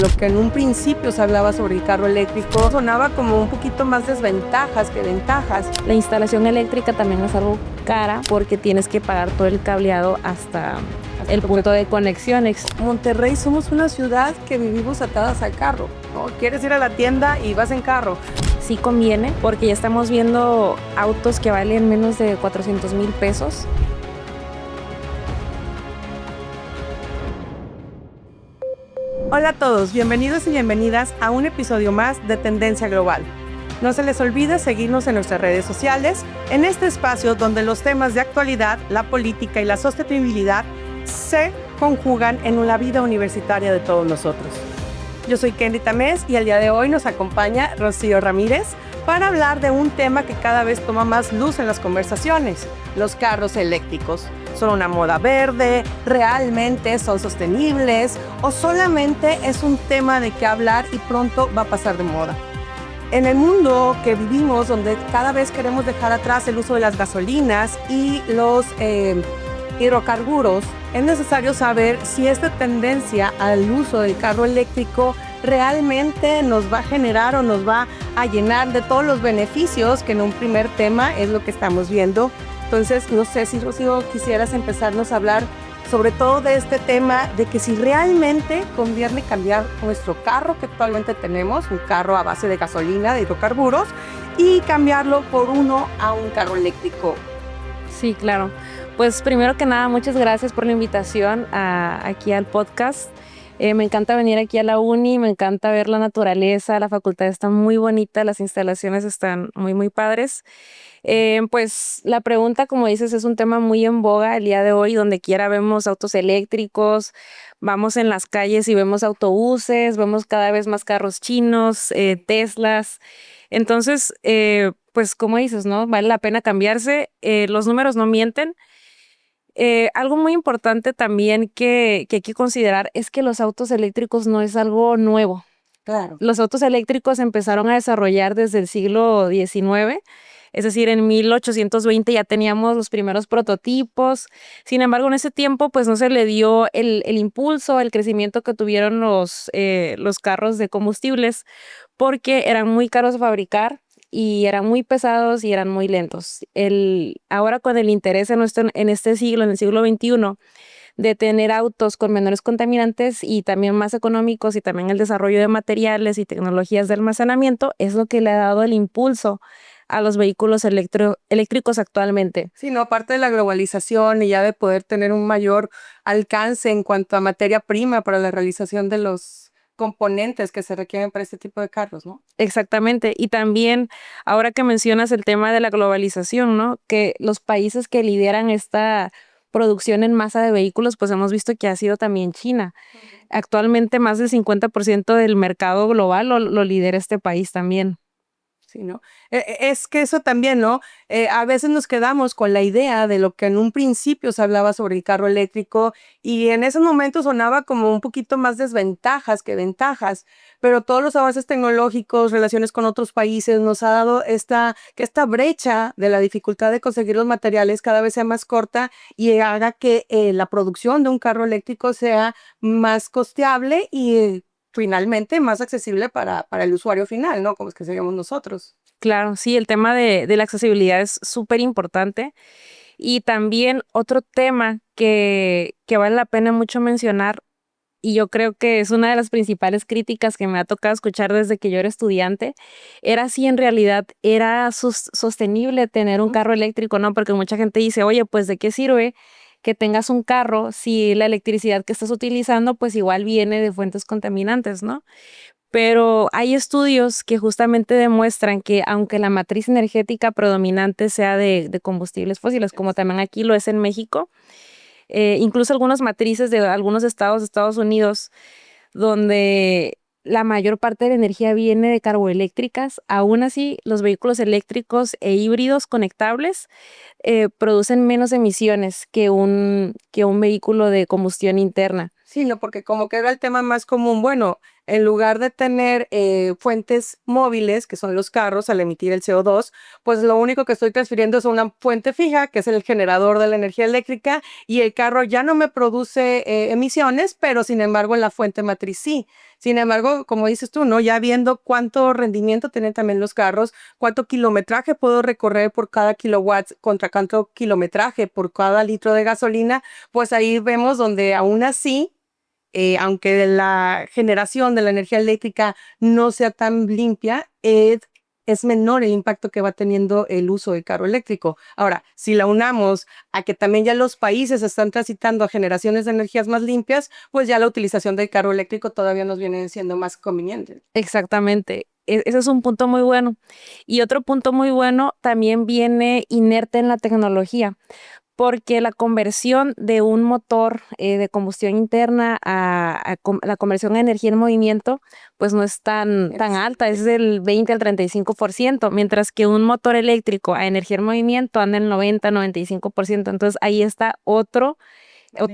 lo que en un principio se hablaba sobre el carro eléctrico, sonaba como un poquito más desventajas que ventajas. La instalación eléctrica también es algo cara porque tienes que pagar todo el cableado hasta el punto de conexión. Monterrey somos una ciudad que vivimos atadas al carro, ¿no? Quieres ir a la tienda y vas en carro. Sí conviene porque ya estamos viendo autos que valen menos de 400,000 pesos. Hola a todos, bienvenidos y bienvenidas a un episodio más de Tendencia Global. No se les olvide seguirnos en nuestras redes sociales, en este espacio donde los temas de actualidad, la política y la sostenibilidad se conjugan en la vida universitaria de todos nosotros. Yo soy Kendy Tamés y el día de hoy nos acompaña Rocío Ramírez para hablar de un tema que cada vez toma más luz en las conversaciones: los carros eléctricos. ¿Son una moda verde? ¿Realmente son sostenibles? ¿O solamente es un tema de qué hablar y pronto va a pasar de moda? En el mundo que vivimos, donde cada vez queremos dejar atrás el uso de las gasolinas y los hidrocarburos, es necesario saber si esta tendencia al uso del carro eléctrico realmente nos va a generar o nos va a llenar de todos los beneficios que en un primer tema es lo que estamos viendo. Entonces, no sé si, Rocío, quisieras empezarnos a hablar sobre todo de este tema de que si realmente conviene cambiar nuestro carro que actualmente tenemos, un carro a base de gasolina, de hidrocarburos, y cambiarlo por uno a un carro eléctrico. Sí, claro. Pues primero que nada, muchas gracias por la invitación aquí al podcast. Me encanta venir aquí a la uni, me encanta ver la naturaleza, la facultad está muy bonita, las instalaciones están muy, muy padres. Pues la pregunta, como dices, es un tema muy en boga el día de hoy. Donde quiera vemos autos eléctricos, vamos en las calles y vemos autobuses, vemos cada vez más carros chinos, Teslas. Entonces, pues como dices, ¿no? Vale la pena cambiarse. Los números no mienten. Algo muy importante también que hay que considerar es que los autos eléctricos no es algo nuevo. Claro. Los autos eléctricos empezaron a desarrollar desde el siglo XIX, es decir, en 1820 ya teníamos los primeros prototipos. Sin embargo, en ese tiempo pues no se le dio el impulso, el crecimiento que tuvieron los carros de combustibles, porque eran muy caros de fabricar y eran muy pesados y eran muy lentos. Ahora con el interés en este siglo, en el siglo XXI, de tener autos con menores contaminantes y también más económicos, y también el desarrollo de materiales y tecnologías de almacenamiento, es lo que le ha dado el impulso a los vehículos eléctricos actualmente. Sí, no, aparte de la globalización y ya de poder tener un mayor alcance en cuanto a materia prima para la realización de los componentes que se requieren para este tipo de carros, ¿no? Exactamente. Y también, ahora que mencionas el tema de la globalización, ¿no? Que los países que lideran esta producción en masa de vehículos, pues hemos visto que ha sido también China. Actualmente más del 50% del mercado global lo lidera este país también. Sí, ¿no? Es que eso también, ¿no? A veces nos quedamos con la idea de lo que en un principio se hablaba sobre el carro eléctrico y en esos momentos sonaba como un poquito más desventajas que ventajas, pero todos los avances tecnológicos, relaciones con otros países nos ha dado que esta brecha de la dificultad de conseguir los materiales cada vez sea más corta y haga que la producción de un carro eléctrico sea más costeable y finalmente más accesible para el usuario final, ¿no? Como es que seríamos nosotros. Claro, sí, el tema de la accesibilidad es súper importante. Y también otro tema que vale la pena mucho mencionar, y yo creo que es una de las principales críticas que me ha tocado escuchar desde que yo era estudiante, era si en realidad era sostenible tener un carro eléctrico, ¿no? Porque mucha gente dice, oye, pues ¿de qué sirve que tengas un carro si la electricidad que estás utilizando pues igual viene de fuentes contaminantes, ¿no? Pero hay estudios que justamente demuestran que aunque la matriz energética predominante sea de combustibles fósiles, como también aquí lo es en México, incluso algunas matrices de algunos estados de Estados Unidos, donde la mayor parte de la energía viene de carboeléctricas, aún así los vehículos eléctricos e híbridos conectables producen menos emisiones que un vehículo de combustión interna. Sí, no, porque como que era el tema más común, bueno, En lugar de tener fuentes móviles, que son los carros, al emitir el CO2, pues lo único que estoy transfiriendo es una fuente fija, que es el generador de la energía eléctrica, y el carro ya no me produce emisiones, pero sin embargo en la fuente matriz sí. Sin embargo, como dices tú, ¿no? Ya viendo cuánto rendimiento tienen también los carros, cuánto kilometraje puedo recorrer por cada kilowatt contra cuánto kilometraje por cada litro de gasolina, pues ahí vemos donde aún así, aunque la generación de la energía eléctrica no sea tan limpia, es menor el impacto que va teniendo el uso del carro eléctrico. Ahora, si la unamos a que también ya los países están transitando a generaciones de energías más limpias, pues ya la utilización del carro eléctrico todavía nos viene siendo más conveniente. Exactamente. Ese es un punto muy bueno. Y otro punto muy bueno también viene inerte en la tecnología, porque la conversión de un motor de combustión interna la conversión a energía en movimiento, pues no es tan alta, es del 20 al 35%, mientras que un motor eléctrico a energía en movimiento anda en 90-95%. Entonces ahí está otro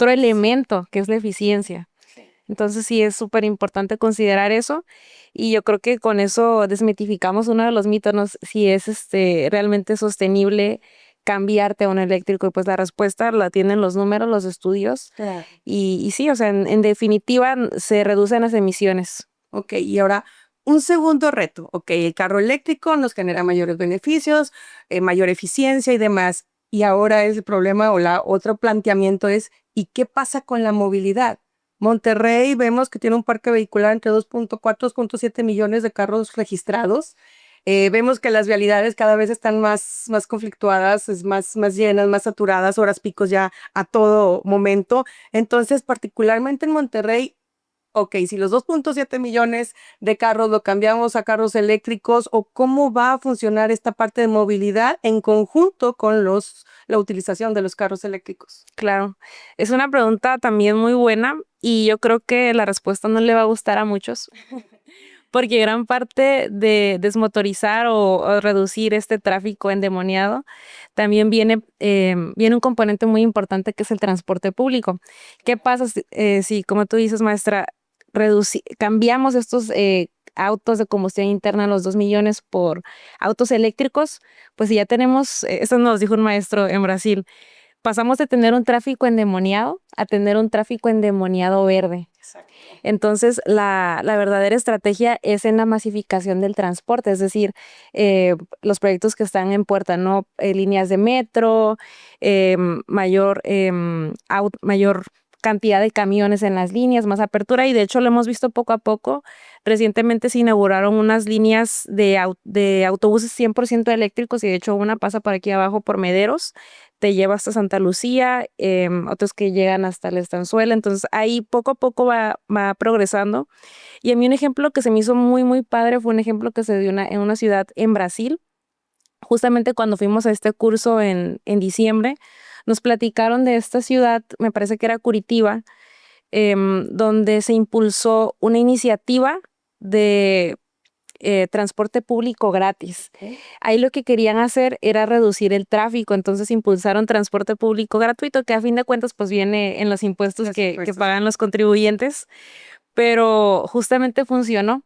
elemento que es la eficiencia. Entonces sí es súper importante considerar eso, y yo creo que con eso desmitificamos uno de los mitos, ¿no? Si es realmente sostenible cambiarte a un eléctrico, y pues la respuesta la tienen los números, los estudios, Claro. y sí, o sea, en definitiva se reducen las emisiones. Ok, y ahora un segundo reto. Ok, el carro eléctrico nos genera mayores beneficios, mayor eficiencia y demás. Y ahora el problema o la otro planteamiento es, ¿y qué pasa con la movilidad? Monterrey vemos que tiene un parque vehicular entre 2.4 y 2.7 millones de carros registrados. Vemos que las vialidades cada vez están más conflictuadas, más llenas, más saturadas, horas picos ya a todo momento. Entonces, particularmente en Monterrey, ok, si los 2.7 millones de carros lo cambiamos a carros eléctricos, o cómo va a funcionar esta parte de movilidad en conjunto con la utilización de los carros eléctricos. Claro, es una pregunta también muy buena, y yo creo que la respuesta no le va a gustar a muchos, porque gran parte de desmotorizar o reducir este tráfico endemoniado también viene un componente muy importante, que es el transporte público. ¿Qué pasa si, como tú dices, maestra, cambiamos estos autos de combustión interna, los 2 millones, por autos eléctricos? Pues si ya tenemos, esto nos dijo un maestro en Brasil, pasamos de tener un tráfico endemoniado a tener un tráfico endemoniado verde. Exacto. Entonces, la verdadera estrategia es en la masificación del transporte, es decir, los proyectos que están en puerta, ¿no? Líneas de metro, mayor cantidad de camiones en las líneas, más apertura, y de hecho lo hemos visto poco a poco. Recientemente se inauguraron unas líneas de autobuses 100% eléctricos, y de hecho una pasa por aquí abajo por Mederos, te lleva hasta Santa Lucía, otros que llegan hasta el Estanzuela. Entonces ahí poco a poco va progresando. Y a mí un ejemplo que se me hizo muy, muy padre fue un ejemplo que se dio en una ciudad en Brasil. Justamente cuando fuimos a este curso en diciembre, nos platicaron de esta ciudad, me parece que era Curitiba, donde se impulsó una iniciativa de transporte público gratis. Ok. Ahí lo que querían hacer era reducir el tráfico, entonces impulsaron transporte público gratuito, que a fin de cuentas pues viene en los impuestos Los que impuestos. pagan los contribuyentes, pero justamente funcionó.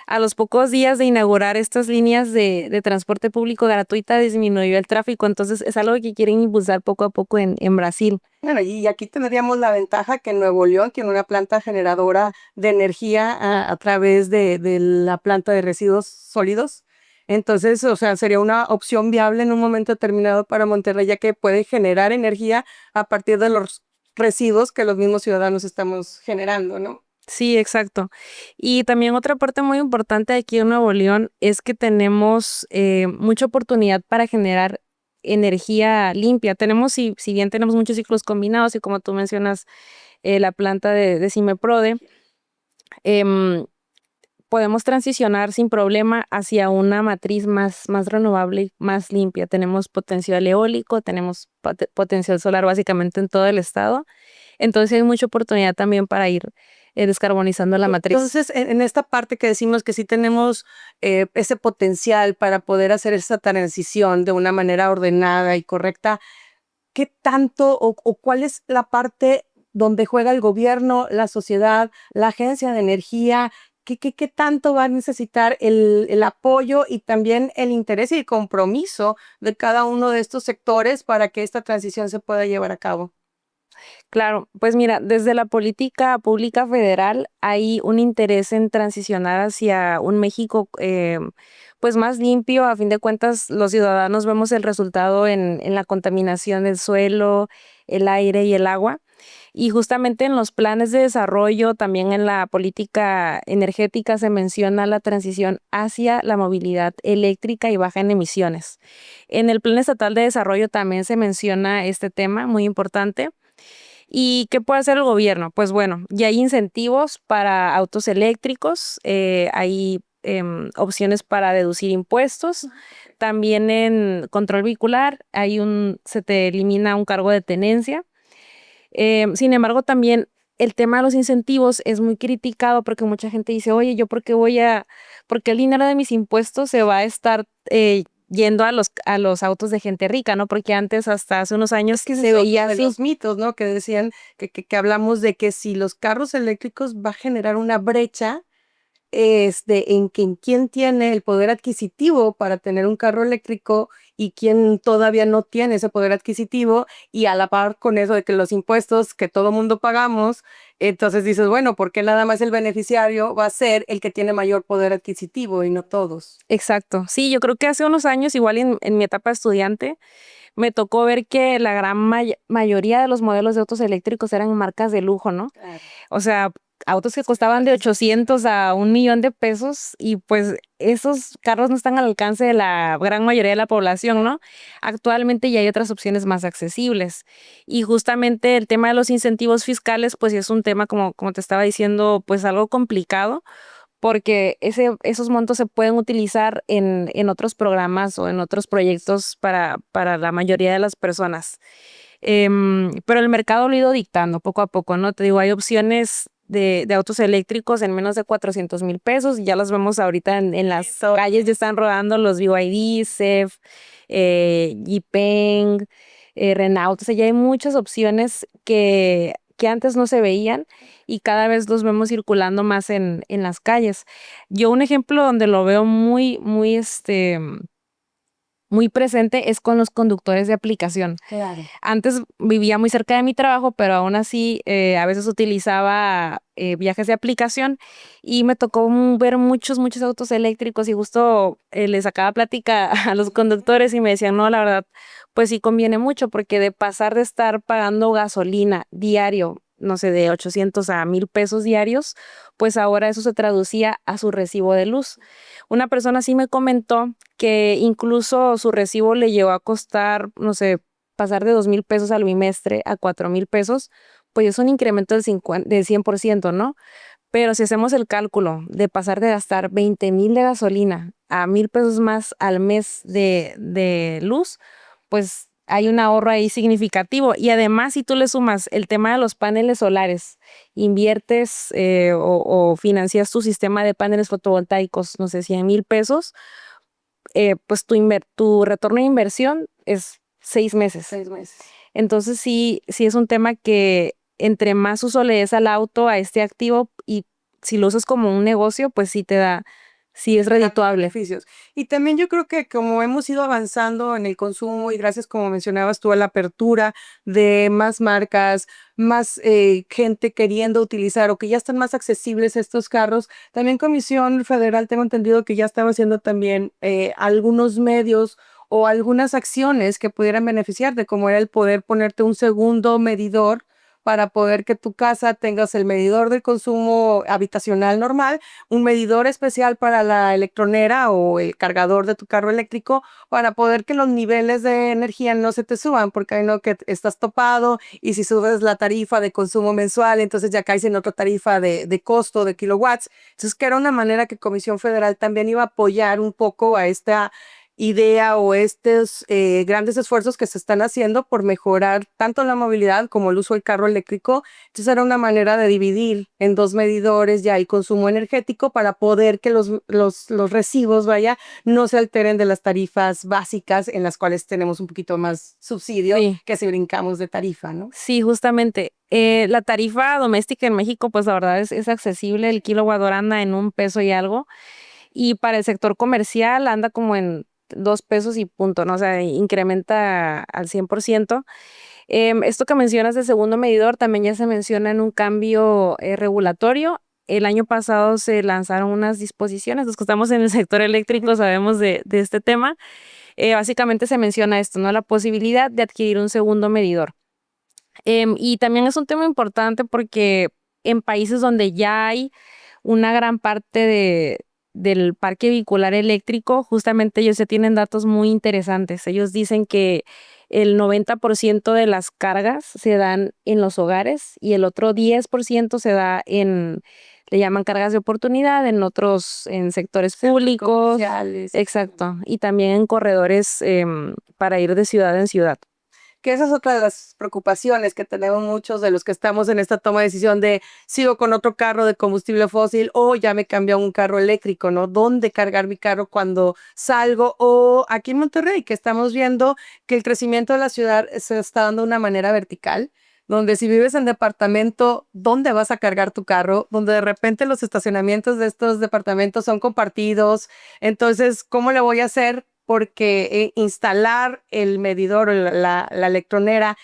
A los pocos días de inaugurar estas líneas de transporte público gratuita, disminuyó el tráfico. Entonces es algo que quieren impulsar poco a poco en Brasil. Bueno, y aquí tendríamos la ventaja que Nuevo León tiene una planta generadora de energía a través de la planta de residuos sólidos. Entonces, o sea, sería una opción viable en un momento determinado para Monterrey, ya que puede generar energía a partir de los residuos que los mismos ciudadanos estamos generando, ¿no? Sí, exacto. Y también otra parte muy importante aquí en Nuevo León es que tenemos mucha oportunidad para generar energía limpia. Si bien tenemos muchos ciclos combinados, y como tú mencionas, la planta de Cimeprode, em, podemos transicionar sin problema hacia una matriz más renovable y más limpia. Tenemos potencial eólico, tenemos potencial solar básicamente en todo el estado. Entonces hay mucha oportunidad también para ir descarbonizando la matriz. Entonces, en esta parte que decimos que sí tenemos ese potencial para poder hacer esa transición de una manera ordenada y correcta, ¿qué tanto o cuál es la parte donde juega el gobierno, la sociedad, la agencia de energía? ¿Qué tanto va a necesitar el apoyo y también el interés y el compromiso de cada uno de estos sectores para que esta transición se pueda llevar a cabo? Claro, pues mira, desde la política pública federal hay un interés en transicionar hacia un México pues más limpio. A fin de cuentas, los ciudadanos vemos el resultado en la contaminación del suelo, el aire y el agua. Y justamente en los planes de desarrollo, también en la política energética, se menciona la transición hacia la movilidad eléctrica y baja en emisiones. En el Plan Estatal de Desarrollo también se menciona este tema muy importante. ¿Y qué puede hacer el gobierno? Pues bueno, ya hay incentivos para autos eléctricos, hay opciones para deducir impuestos. También en control vehicular se te elimina un cargo de tenencia. Sin embargo, también el tema de los incentivos es muy criticado porque mucha gente dice, oye, ¿yo por qué el dinero de mis impuestos se va a estar yendo a los autos de gente rica, ¿no? Porque antes, hasta hace unos años, Que ese se es veía otro de así. los mitos, ¿no? Que decían que hablamos de que si los carros eléctricos va a generar una brecha en quién tiene el poder adquisitivo para tener un carro eléctrico y quién todavía no tiene ese poder adquisitivo, y a la par con eso de que los impuestos que todo mundo pagamos, entonces dices, bueno, ¿por qué nada más el beneficiario va a ser el que tiene mayor poder adquisitivo y no todos? Exacto. Sí, yo creo que hace unos años, igual en mi etapa de estudiante, me tocó ver que la gran mayoría de los modelos de autos eléctricos eran marcas de lujo, ¿no? Claro. O sea, autos que costaban de 800 a 1 millón de pesos, y pues esos carros no están al alcance de la gran mayoría de la población, ¿no? Actualmente ya hay otras opciones más accesibles. Y justamente el tema de los incentivos fiscales, pues sí es un tema, como te estaba diciendo, pues algo complicado, porque esos montos se pueden utilizar en otros programas o en otros proyectos para la mayoría de las personas. Pero el mercado lo ha ido dictando poco a poco, ¿no? Te digo, hay opciones de autos eléctricos en menos de 400,000 pesos, y ya los vemos ahorita en las Eso. calles, ya están rodando los BYD, CEF, Yipeng, Renault. O sea, ya hay muchas opciones que antes no se veían, y cada vez los vemos circulando más en las calles. Yo un ejemplo donde lo veo muy presente es con los conductores de aplicación. Claro. Antes vivía muy cerca de mi trabajo, pero aún así a veces utilizaba viajes de aplicación, y me tocó ver muchos autos eléctricos, y justo les sacaba plática a los conductores y me decían, no, la verdad, pues sí conviene mucho, porque de pasar de estar pagando gasolina diario, no sé, de 800 a 1,000 pesos diarios, pues ahora eso se traducía a su recibo de luz. Una persona sí me comentó que incluso su recibo le llegó a costar, no sé, pasar de 2,000 pesos al bimestre a 4,000 pesos, pues es un incremento del 100%, ¿no? Pero si hacemos el cálculo de pasar de gastar 20,000 de gasolina a 1,000 pesos más al mes de luz, pues hay un ahorro ahí significativo. Y además, si tú le sumas el tema de los paneles solares, inviertes o financias tu sistema de paneles fotovoltaicos, no sé, 100,000 pesos, pues tu retorno de inversión es 6 meses. 6 meses. Entonces sí es un tema que entre más uso le des al auto, a este activo, y si lo usas como un negocio, pues sí es redituable. Beneficios. Y también yo creo que como hemos ido avanzando en el consumo y gracias, como mencionabas tú, a la apertura de más marcas, más gente queriendo utilizar o que ya están más accesibles estos carros, también Comisión Federal, tengo entendido que ya estaba haciendo también algunos medios o algunas acciones que pudieran beneficiarte, como era el poder ponerte un segundo medidor para poder que tu casa tengas el medidor del consumo habitacional normal, un medidor especial para la electronera o el cargador de tu carro eléctrico, para poder que los niveles de energía no se te suban, porque hay no que estás topado y si subes la tarifa de consumo mensual, entonces ya caes en otra tarifa de costo de kilowatts. Entonces, que era una manera que Comisión Federal también iba a apoyar un poco a esta idea o estos grandes esfuerzos que se están haciendo por mejorar tanto la movilidad como el uso del carro eléctrico. Entonces era una manera de dividir en dos medidores ya el consumo energético para poder que los recibos, vaya, no se alteren de las tarifas básicas en las cuales tenemos un poquito más subsidio Sí. que si brincamos de tarifa, ¿no? Sí, justamente. La tarifa doméstica en México, pues la verdad es accesible. El kilowatt hora anda en 1 peso y algo. Y para el sector comercial anda como en 2 pesos y punto, ¿no? O sea, incrementa al 100%. Esto que mencionas del segundo medidor también ya se menciona en un cambio regulatorio. El año pasado se lanzaron unas disposiciones, los que estamos en el sector eléctrico sabemos de este tema. Básicamente se menciona esto, ¿no? La posibilidad de adquirir un segundo medidor. Y también es un tema importante porque en países donde ya hay una gran parte del parque vehicular eléctrico, justamente ellos ya tienen datos muy interesantes. Ellos dicen que el 90% de las cargas se dan en los hogares y el otro 10% se da le llaman cargas de oportunidad, en sectores públicos. Comerciales. Exacto. Y también en corredores para ir de ciudad en ciudad. Que esa es otra de las preocupaciones que tenemos muchos de los que estamos en esta toma de decisión de sigo con otro carro de combustible fósil o ya me cambié a un carro eléctrico, ¿no? ¿Dónde cargar mi carro cuando salgo? O aquí en Monterrey, que estamos viendo que el crecimiento de la ciudad se está dando de una manera vertical, donde si vives en departamento, ¿dónde vas a cargar tu carro? Donde de repente los estacionamientos de estos departamentos son compartidos. Entonces, ¿cómo le voy a hacer? Porque instalar el medidor o la electronera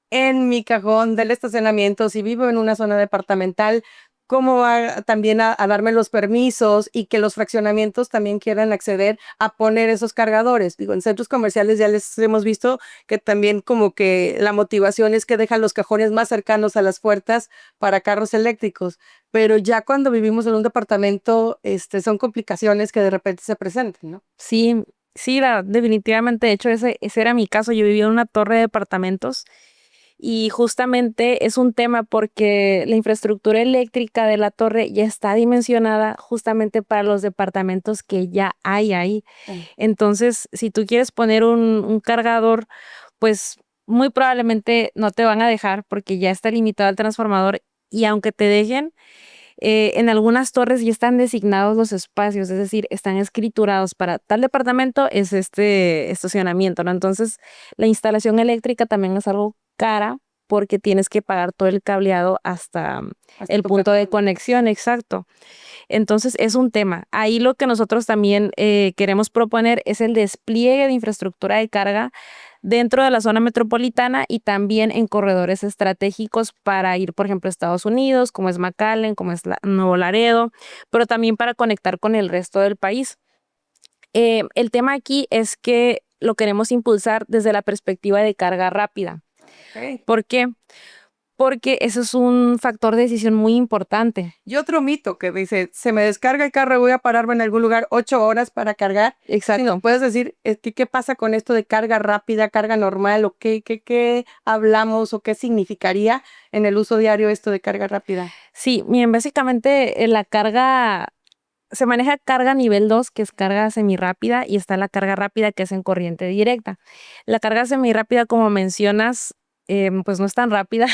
en mi cajón del estacionamiento, si vivo en una zona departamental, ¿cómo va también a darme los permisos y que los fraccionamientos también quieran acceder a poner esos cargadores? Digo, en centros comerciales ya les hemos visto que también como que la motivación es que dejan los cajones más cercanos a las puertas para carros eléctricos, pero ya cuando vivimos en un departamento, son complicaciones que de repente se presentan, ¿no? Sí, sí, definitivamente. De hecho, ese era mi caso. Yo vivía en una torre de departamentos y justamente es un tema porque la infraestructura eléctrica de la torre ya está dimensionada justamente para los departamentos que ya hay ahí. Entonces, si tú quieres poner un cargador, pues muy probablemente no te van a dejar porque ya está limitado el transformador y aunque te dejen, en algunas torres ya están designados los espacios, es decir, están escriturados para tal departamento es este estacionamiento, ¿no? Entonces, la instalación eléctrica también es algo cara porque tienes que pagar todo el cableado hasta el punto de conexión, exacto. Entonces, es un tema. Ahí lo que nosotros también queremos proponer es el despliegue de infraestructura de carga dentro de la zona metropolitana y también en corredores estratégicos para ir, por ejemplo, a Estados Unidos, como es McAllen, como es Nuevo Laredo, pero también para conectar con el resto del país. El tema aquí es que lo queremos impulsar desde la perspectiva de carga rápida. Okay. ¿Por qué? Porque eso es un factor de decisión muy importante. Y otro mito que dice, se me descarga el carro y voy a pararme en algún lugar 8 horas para cargar. Exacto. Si nos puedes decir qué pasa con esto de carga rápida, carga normal, o qué hablamos o qué significaría en el uso diario esto de carga rápida. Sí, miren, básicamente la carga, se maneja carga nivel 2, que es carga semirápida, y está la carga rápida, que es en corriente directa. La carga semirápida, como mencionas, pues no es tan rápida.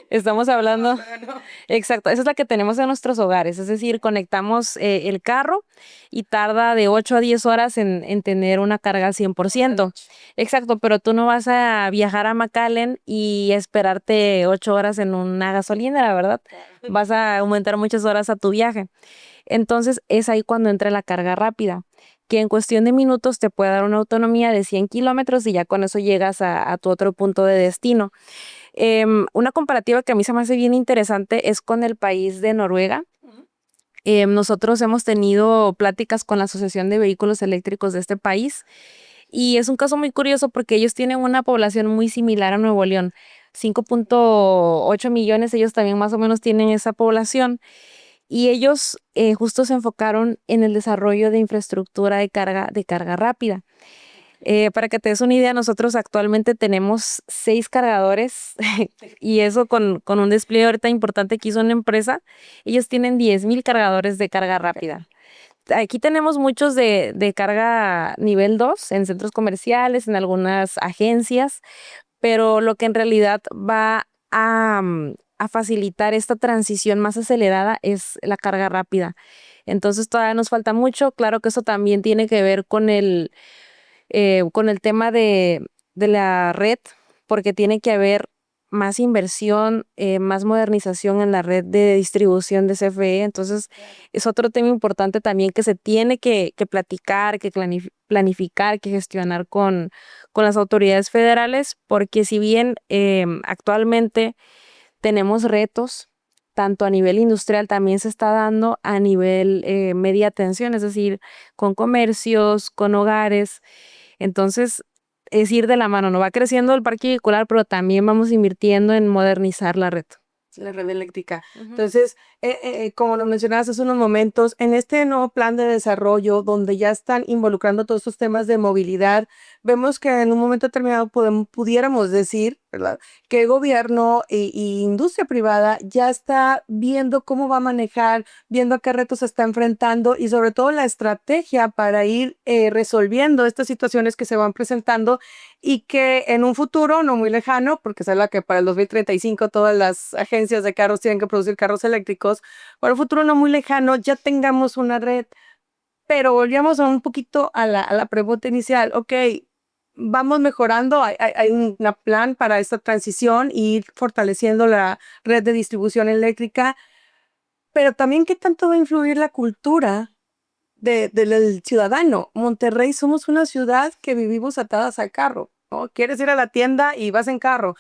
Estamos hablando. No. Exacto, esa es la que tenemos en nuestros hogares, es decir, conectamos el carro y tarda de 8 a 10 horas en tener una carga al 100%. Exacto, pero tú no vas a viajar a McAllen y esperarte 8 horas en una gasolinera, ¿verdad? Vas a aumentar muchas horas a tu viaje. Entonces es ahí cuando entra la carga rápida, que en cuestión de minutos te puede dar una autonomía de 100 kilómetros y ya con eso llegas a tu otro punto de destino. Una comparativa que a mí se me hace bien interesante es con el país de Noruega. Nosotros hemos tenido pláticas con la Asociación de Vehículos Eléctricos de este país y es un caso muy curioso porque ellos tienen una población muy similar a Nuevo León. 5.8 millones, ellos también más o menos tienen esa población. Y ellos justo se enfocaron en el desarrollo de infraestructura de carga rápida. Para que te des una idea, nosotros actualmente tenemos 6 cargadores y eso con un despliegue ahorita importante que hizo una empresa. Ellos tienen 10,000 cargadores de carga rápida. Aquí tenemos muchos de carga nivel 2 en centros comerciales, en algunas agencias, pero lo que en realidad va a facilitar esta transición más acelerada es la carga rápida. Entonces todavía nos falta mucho. Claro que eso también tiene que ver con el tema de la red, porque tiene que haber más inversión, más modernización en la red de distribución de CFE. Entonces, es otro tema importante también que se tiene que platicar, que planificar, que gestionar con las autoridades federales, porque si bien actualmente tenemos retos, tanto a nivel industrial, también se está dando a nivel media tensión, es decir, con comercios, con hogares. Entonces, es ir de la mano, no va creciendo el parque vehicular, pero también vamos invirtiendo en modernizar la red. La red eléctrica. Ujú. Entonces, como lo mencionabas hace unos momentos, en este nuevo plan de desarrollo, donde ya están involucrando todos estos temas de movilidad, vemos que en un momento determinado pudiéramos decir, ¿verdad?, que el gobierno y industria privada ya está viendo cómo va a manejar, viendo a qué retos se está enfrentando y sobre todo la estrategia para ir resolviendo estas situaciones que se van presentando y que en un futuro no muy lejano, porque se habla que para el 2035 todas las agencias de carros tienen que producir carros eléctricos, para un futuro no muy lejano ya tengamos una red. Pero volvíamos a un poquito a la pregunta inicial. Ok, vamos mejorando, hay un plan para esta transición y ir fortaleciendo la red de distribución eléctrica, pero también qué tanto va a influir la cultura del ciudadano. Monterrey somos una ciudad que vivimos atadas al carro, ¿no? Quieres ir a la tienda y vas en carro.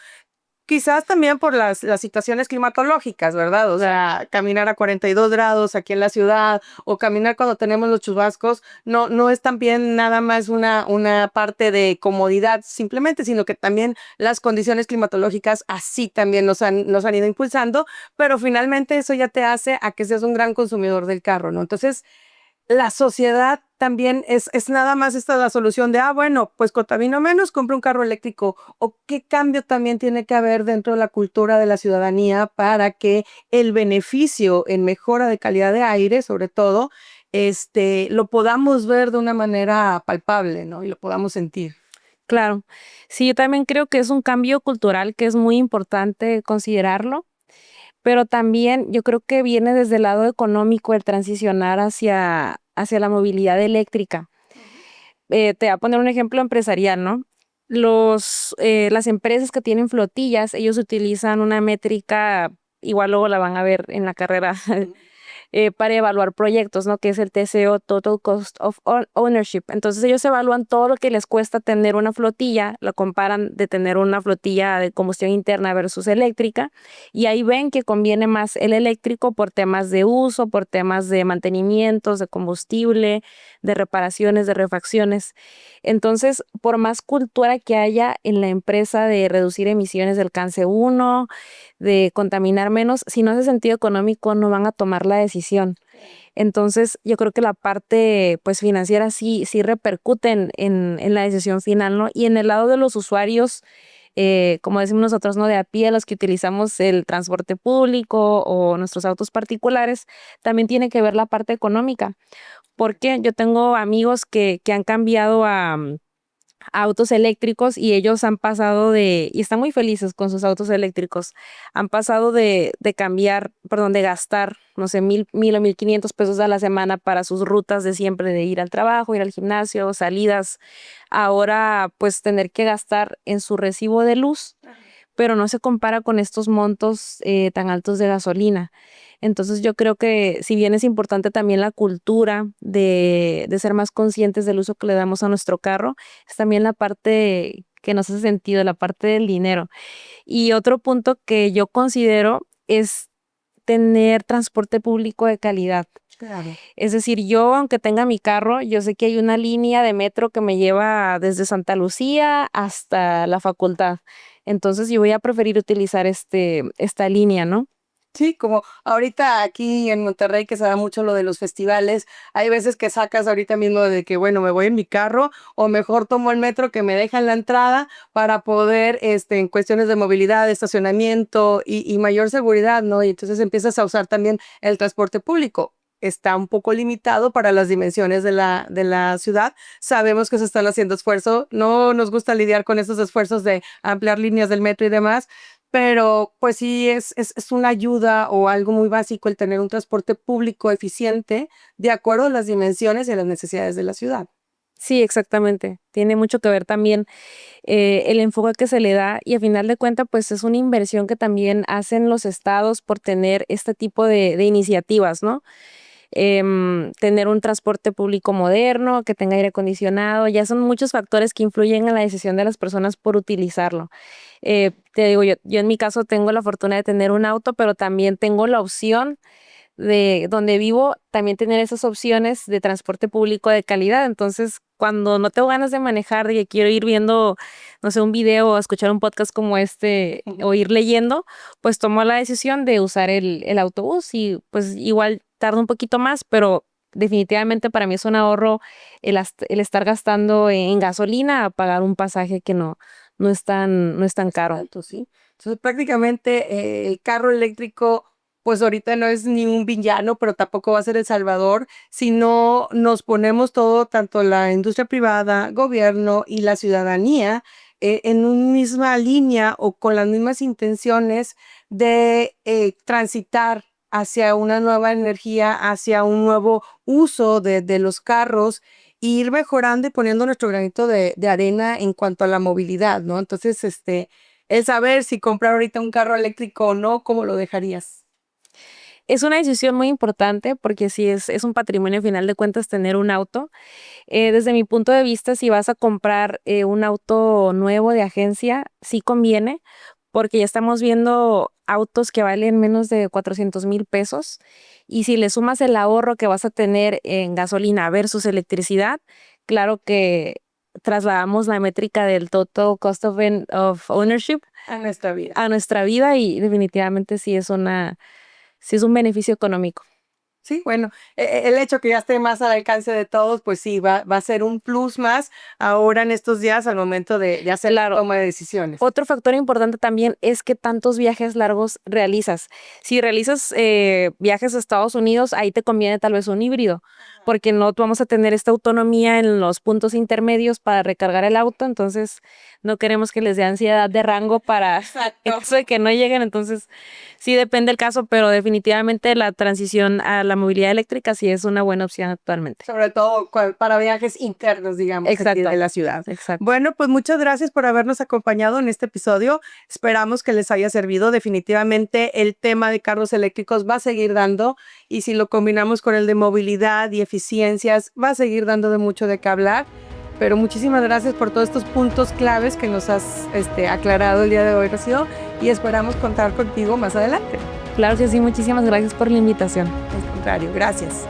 Quizás también por las situaciones climatológicas, ¿verdad? O sea, caminar a 42 grados aquí en la ciudad o caminar cuando tenemos los chubascos, no es también nada más una parte de comodidad simplemente, sino que también las condiciones climatológicas así también nos han ido impulsando, pero finalmente eso ya te hace a que seas un gran consumidor del carro, ¿no? Entonces, la sociedad también es nada más esta la solución de, bueno, pues contamino menos, compro un carro eléctrico. ¿O qué cambio también tiene que haber dentro de la cultura de la ciudadanía para que el beneficio en mejora de calidad de aire, sobre todo, lo podamos ver de una manera palpable, ¿no? Y lo podamos sentir. Claro, sí, yo también creo que es un cambio cultural que es muy importante considerarlo, pero también yo creo que viene desde el lado económico el transicionar hacia la movilidad eléctrica. Te voy a poner un ejemplo empresarial, ¿no? Las empresas que tienen flotillas, ellos utilizan una métrica, igual luego la van a ver en la carrera, para evaluar proyectos, ¿no? Que es el TCO, Total Cost of Ownership. Entonces ellos evalúan todo lo que les cuesta tener una flotilla, lo comparan de tener una flotilla de combustión interna versus eléctrica, y ahí ven que conviene más el eléctrico por temas de uso, por temas de mantenimientos, de combustible, de reparaciones, de refacciones. Entonces, por más cultura que haya en la empresa de reducir emisiones del CANSE 1, de contaminar menos, si no hace sentido económico, no van a tomar la decisión. Entonces, yo creo que la parte pues financiera sí repercute en la decisión final, ¿no? Y en el lado de los usuarios, como decimos nosotros, ¿no? De a pie, los que utilizamos el transporte público o nuestros autos particulares, también tiene que ver la parte económica. Porque yo tengo amigos que han cambiado a autos eléctricos y ellos han pasado y están muy felices con sus autos eléctricos. Han pasado de gastar, no sé, 1,000 o 1,500 pesos a la semana para sus rutas de siempre, de ir al trabajo, ir al gimnasio, salidas. Ahora, pues, tener que gastar en su recibo de luz, pero no se compara con estos montos tan altos de gasolina. Entonces yo creo que si bien es importante también la cultura de ser más conscientes del uso que le damos a nuestro carro, es también la parte que nos hace sentido, la parte del dinero. Y otro punto que yo considero es tener transporte público de calidad. Claro. Es decir, yo aunque tenga mi carro, yo sé que hay una línea de metro que me lleva desde Santa Lucía hasta la facultad. Entonces yo voy a preferir utilizar esta línea, ¿no? Sí, como ahorita aquí en Monterrey que se da mucho lo de los festivales, hay veces que sacas ahorita mismo de que, bueno, me voy en mi carro o mejor tomo el metro que me deja en la entrada para poder, en cuestiones de movilidad, de estacionamiento y mayor seguridad, ¿no? Y entonces empiezas a usar también el transporte público. Está un poco limitado para las dimensiones de la ciudad. Sabemos que se están haciendo esfuerzos. No nos gusta lidiar con esos esfuerzos de ampliar líneas del metro y demás, pero pues sí es una ayuda o algo muy básico el tener un transporte público eficiente de acuerdo a las dimensiones y a las necesidades de la ciudad. Sí, exactamente. Tiene mucho que ver también el enfoque que se le da y a final de cuentas, pues es una inversión que también hacen los estados por tener este tipo de iniciativas, ¿no? Tener un transporte público moderno, que tenga aire acondicionado, ya son muchos factores que influyen en la decisión de las personas por utilizarlo. Te digo, yo en mi caso tengo la fortuna de tener un auto, pero también tengo la opción de donde vivo, también tener esas opciones de transporte público de calidad. Entonces, cuando no tengo ganas de manejar, de que quiero ir viendo, no sé, un video o escuchar un podcast como este o ir leyendo, pues tomo la decisión de usar el autobús y pues igual tarda un poquito más, pero definitivamente para mí es un ahorro el estar gastando en gasolina a pagar un pasaje que no es tan caro. Exacto, sí. Entonces, prácticamente el carro eléctrico, pues ahorita no es ni un villano, pero tampoco va a ser el salvador, si no nos ponemos todo, tanto la industria privada, gobierno y la ciudadanía, en una misma línea o con las mismas intenciones de transitar hacia una nueva energía, hacia un nuevo uso de los carros, e ir mejorando y poniendo nuestro granito de arena en cuanto a la movilidad, ¿no? Entonces, el saber si comprar ahorita un carro eléctrico o no, ¿cómo lo dejarías? Es una decisión muy importante porque sí es un patrimonio a final de cuentas tener un auto. Desde mi punto de vista, si vas a comprar un auto nuevo de agencia, sí conviene, porque ya estamos viendo autos que valen menos de 400,000 pesos y si le sumas el ahorro que vas a tener en gasolina versus electricidad, claro que trasladamos la métrica del total cost of ownership A nuestra vida. a nuestra vida y definitivamente sí es un beneficio económico. Sí, bueno, el hecho que ya esté más al alcance de todos, pues sí, va a ser un plus más ahora en estos días al momento de hacer la Claro. toma de decisiones. Otro factor importante también es qué tantos viajes largos realizas. Si realizas viajes a Estados Unidos, ahí te conviene tal vez un híbrido, porque no vamos a tener esta autonomía en los puntos intermedios para recargar el auto, entonces no queremos que les dé ansiedad de rango para en Exacto. caso de que no lleguen, entonces sí depende el caso, pero definitivamente la transición a la movilidad eléctrica sí es una buena opción actualmente. Sobre todo para viajes internos, digamos, aquí Exacto. de la ciudad. Exacto. Bueno, pues muchas gracias por habernos acompañado en este episodio. Esperamos que les haya servido. Definitivamente el tema de carros eléctricos va a seguir dando y si lo combinamos con el de movilidad y eficiencias, va a seguir dando de mucho de qué hablar. Pero muchísimas gracias por todos estos puntos claves que nos has aclarado el día de hoy, Rocío, y esperamos contar contigo más adelante. Claro que sí, muchísimas gracias por la invitación. Al contrario, gracias.